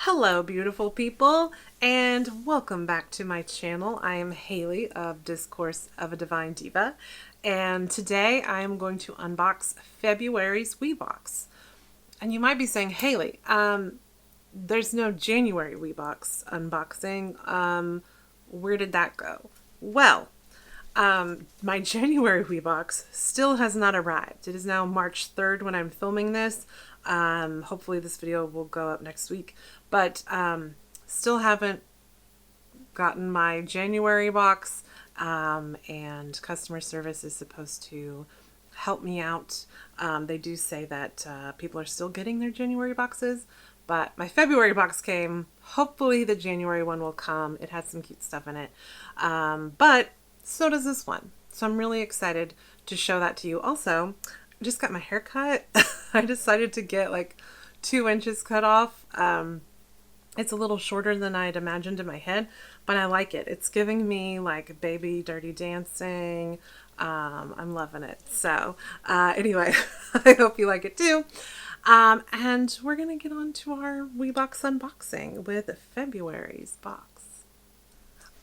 Hello, beautiful people, and welcome back to my channel. I am Haley of Discourse of a Divine Diva, and today I am going to unbox February's Weebox. And you might be saying, Haley, there's no January Weebox unboxing. Where did that go? Well, my January Weebox still has not arrived. It is now March 3rd when I'm filming this. Hopefully this video will go up next week, but still haven't gotten my January box, and customer service is supposed to help me out. They do say that people are still getting their January boxes, but my February box came. Hopefully the January one will come. It has some cute stuff in it, but so does this one. So I'm really excited to show that to you. Also, I just got my hair cut. I decided to get like 2 inches cut off. It's a little shorter than I had imagined in my head, but I like it. It's giving me like baby dirty dancing. I'm loving it. So anyway, I hope you like it too. And we're going to get on to our Weebox unboxing with February's box.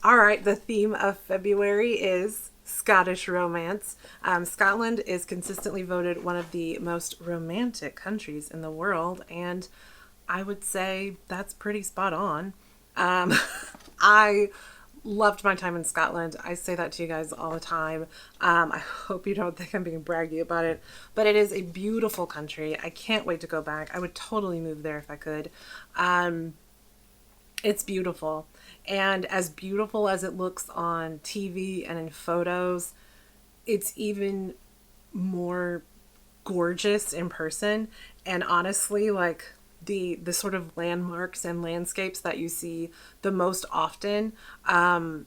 All right, the theme of February is Scottish romance. Scotland is consistently voted one of the most romantic countries in the world, and I would say that's pretty spot on. I loved my time in Scotland. I say that to you guys all the time. I hope you don't think I'm being braggy about it, but it is a beautiful country. I can't wait to go back. I would totally move there if I could. It's beautiful. And as beautiful as it looks on TV and in photos, it's even more gorgeous in person. And honestly, like the sort of landmarks and landscapes that you see the most often, and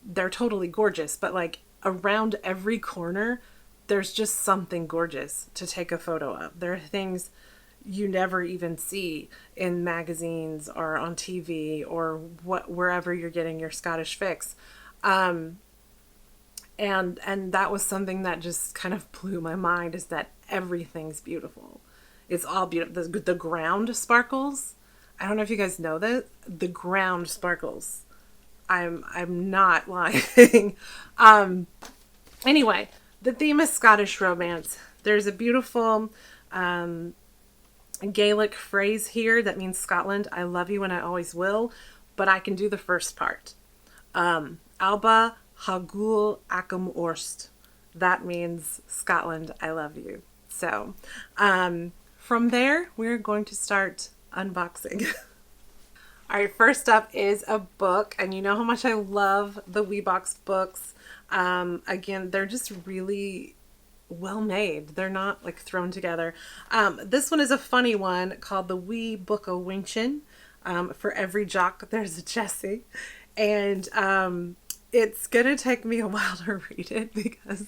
they're totally gorgeous, but like around every corner, there's just something gorgeous to take a photo of. There are things you never even see in magazines or on TV or wherever you're getting your Scottish fix. And that was something that just kind of blew my mind, is that everything's beautiful. It's all beautiful. The ground sparkles. I don't know if you guys know that. The ground sparkles. I'm not lying. Anyway, the theme is Scottish romance. There's a beautiful Gaelic phrase here that means Scotland. I love you and I always will, but I can do the first part. Alba hagul agam orst. That means Scotland, I love you. So from there, we're going to start unboxing. All right, first up is a book, and you know how much I love the Weebox books. Again, they're just really well made. They're not like thrown together. This one is a funny one called The Wee Book o' Winchin. For every jock there's a Jessie, and it's gonna take me a while to read it because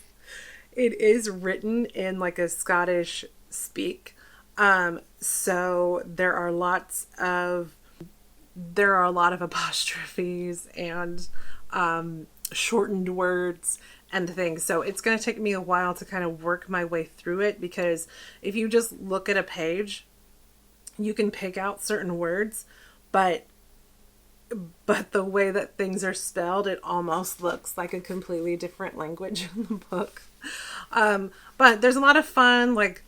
it is written in like a Scottish speak. So there are a lot of apostrophes and shortened words and things. So it's going to take me a while to kind of work my way through it, because if you just look at a page, you can pick out certain words, but the way that things are spelled, it almost looks like a completely different language in the book. But there's a lot of fun, like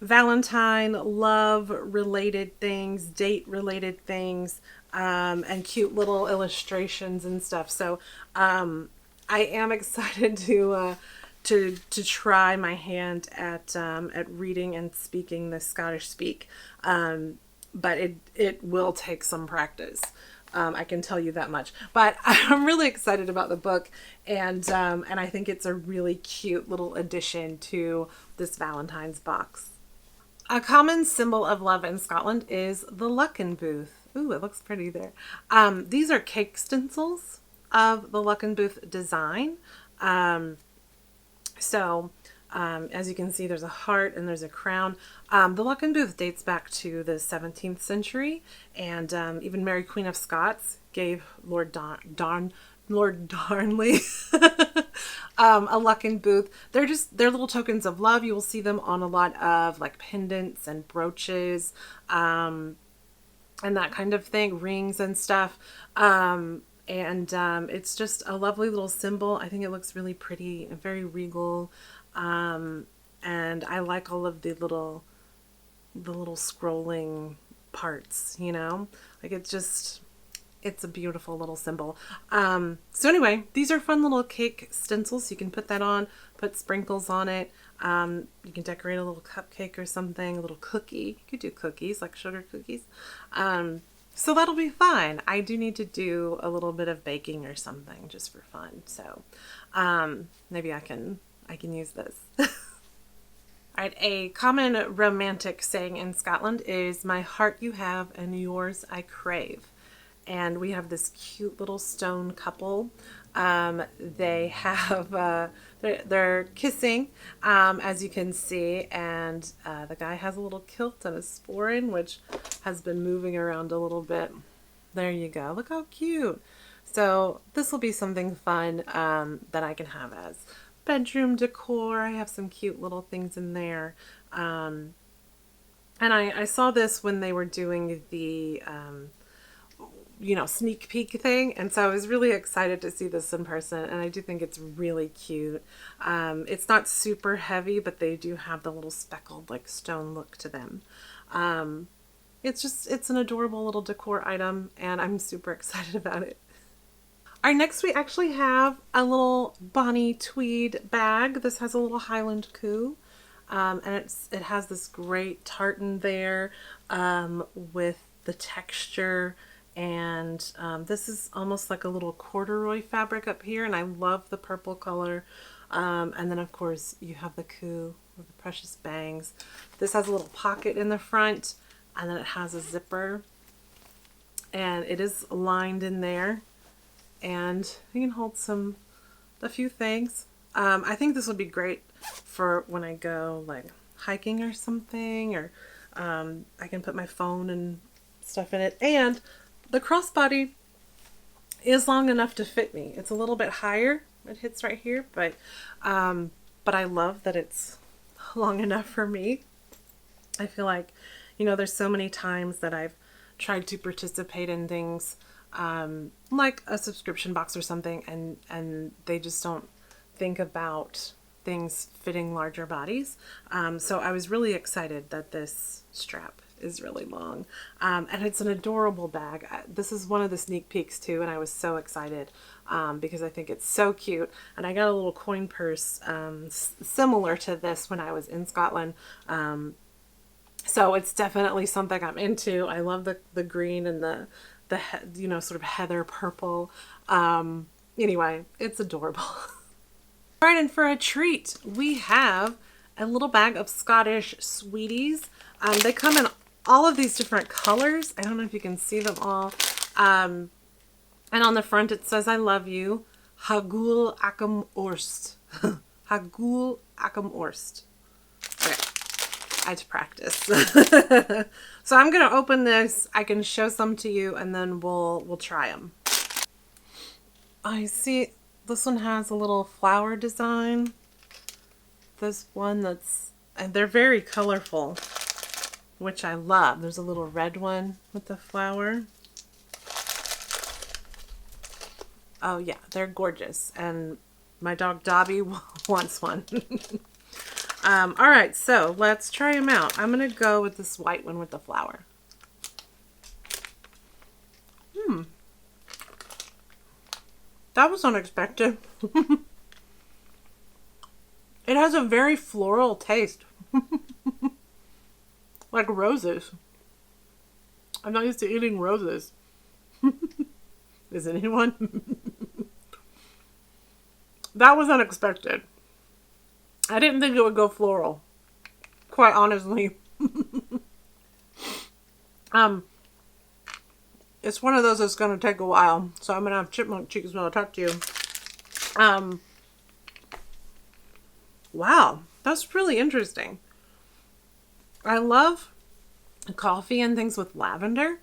Valentine, love related things, date related things, and cute little illustrations and stuff. So I am excited to try my hand at reading and speaking the Scottish speak, but it will take some practice. I can tell you that much. But I'm really excited about the book, and I think it's a really cute little addition to this Valentine's box. A common symbol of love in Scotland is the Luckenbooth. Ooh, it looks pretty there. These are cake stencils of the Luckenbooth design. As you can see, there's a heart and there's a crown. The Luckenbooth dates back to the 17th century, and even Mary Queen of Scots gave Lord Darnley a Luckenbooth. They're little tokens of love. You will see them on a lot of like pendants and brooches. and that kind of thing, rings and stuff. It's just a lovely little symbol. I think it looks really pretty and very regal. And I like all of the little scrolling parts, you know, like it's a beautiful little symbol. So anyway, these are fun little cake stencils. You can put that on, put sprinkles on it. You can decorate a little cupcake or something, a little cookie. You could do cookies, like sugar cookies. So that'll be fun. I do need to do a little bit of baking or something just for fun. So maybe I can use this. All right, a common romantic saying in Scotland is, "My heart you have and yours I crave." And we have this cute little stone couple. They have, they're kissing, as you can see, and the guy has a little kilt and a sporran, which has been moving around a little bit. There you go. Look how cute. So this will be something fun that I can have as bedroom decor. I have some cute little things in there. And I saw this when they were doing the sneak peek thing, and so I was really excited to see this in person, and I do think it's really cute. It's not super heavy, but they do have the little speckled like stone look to them. It's an adorable little decor item, and I'm super excited about it. All right, next we actually have a little Bonnie Tweed bag. This has a little Highland coo. And it has this great tartan there with the texture, and this is almost like a little corduroy fabric up here, and I love the purple color. And then of course you have the coo with the precious bangs. This has a little pocket in the front, and then it has a zipper, and it is lined in there, and you can hold a few things. I think this would be great for when I go like hiking or something, or I can put my phone and stuff in it. And the crossbody is long enough to fit me. It's a little bit higher. It hits right here, but I love that it's long enough for me. I feel like, there's so many times that I've tried to participate in things like a subscription box or something, and they just don't think about things fitting larger bodies. So I was really excited that this strap is really long, and it's an adorable bag. This is one of the sneak peeks too, and I was so excited because I think it's so cute. And I got a little coin purse similar to this when I was in Scotland, so it's definitely something I'm into. I love the green and the sort of heather purple. Anyway, it's adorable. All right, and for a treat, we have a little bag of Scottish sweeties. They come in all of these different colors. I don't know if you can see them all. And on the front it says, "I love you. Hagul agam orst." Hagul agam orst. Okay, I had to practice. So I'm going to open this. I can show some to you, and then we'll try them. I see this one has a little flower design. This one and they're very colorful, which I love. There's a little red one with the flower. Oh yeah, they're gorgeous. And my dog Dobby wants one. All right, so let's try them out. I'm going to go with this white one with the flower. That was unexpected. It has a very floral taste. Like roses. I'm not used to eating roses. Is anyone? That was unexpected. I didn't think it would go floral, quite honestly. It's one of those that's going to take a while, so I'm going to have chipmunk cheeks when I talk to you. Wow, that's really interesting. I love coffee and things with lavender.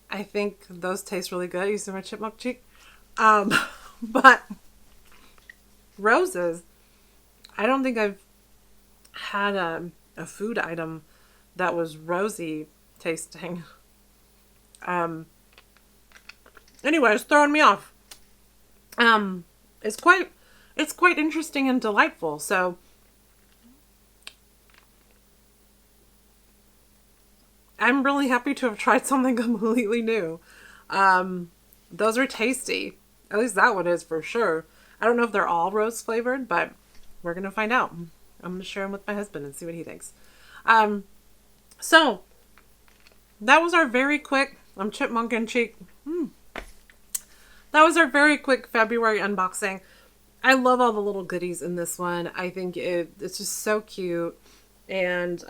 I think those taste really good. You see my chipmunk cheek? But roses, I don't think I've had a food item that was rosy tasting. Anyway, it's throwing me off. It's quite interesting and delightful. So I'm really happy to have tried something completely new. Those are tasty. At least that one is for sure. I don't know if they're all rose flavored, but we're going to find out. I'm going to share them with my husband and see what he thinks. So that was our very quick, I'm chipmunk in cheek. That was our very quick February unboxing. I love all the little goodies in this one. I think it's just so cute. And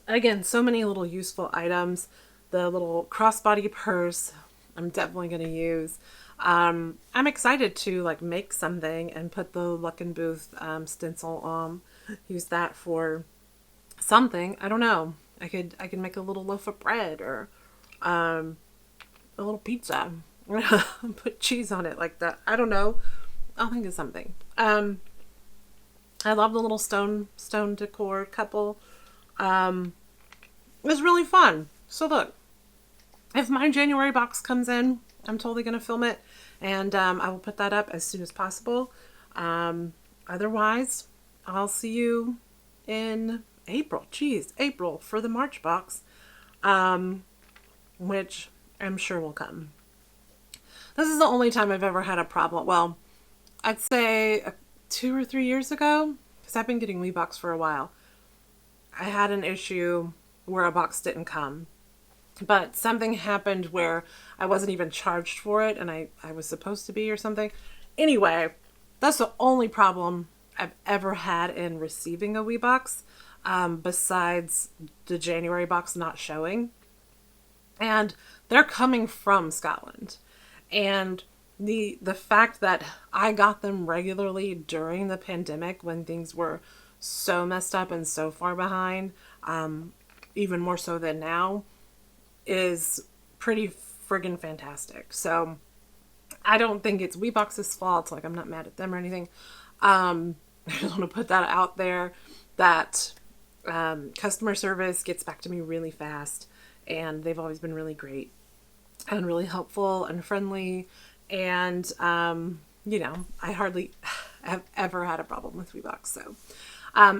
again, so many little useful items. The little crossbody purse I'm definitely going to use. I'm excited to like make something and put the Luckenbooth stencil on. Use that for something. I don't know. I could make a little loaf of bread or a little pizza. Put cheese on it like that. I don't know. I'll think of something. I love the little stone decor couple. It was really fun. So look, if my January box comes in, I'm totally going to film it, and I will put that up as soon as possible. Otherwise, I'll see you in April. Geez, April for the March box, which I'm sure will come. This is the only time I've ever had a problem. Well, I'd say 2 or 3 years ago, because I've been getting Weebox for a while, I had an issue where a box didn't come. But something happened where I wasn't even charged for it, and I was supposed to be or something. Anyway, that's the only problem I've ever had in receiving a Weebox, besides the January box not showing. And they're coming from Scotland. And the fact that I got them regularly during the pandemic when things were so messed up and so far behind, even more so than now, is pretty friggin' fantastic. So I don't think it's Weebox's fault. Like, I'm not mad at them or anything. I just want to put that out there that customer service gets back to me really fast, and they've always been really great and really helpful and friendly. And, you know, I hardly have ever had a problem with Weebox. So,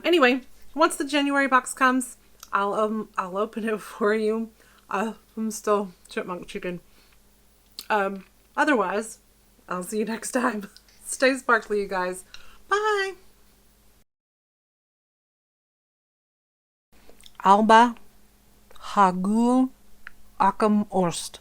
anyway, once the January box comes, I'll open it for you. I'm still chipmunk chicken. Otherwise, I'll see you next time. Stay sparkly, you guys. Bye. Alba, Hagul, Akam Orst.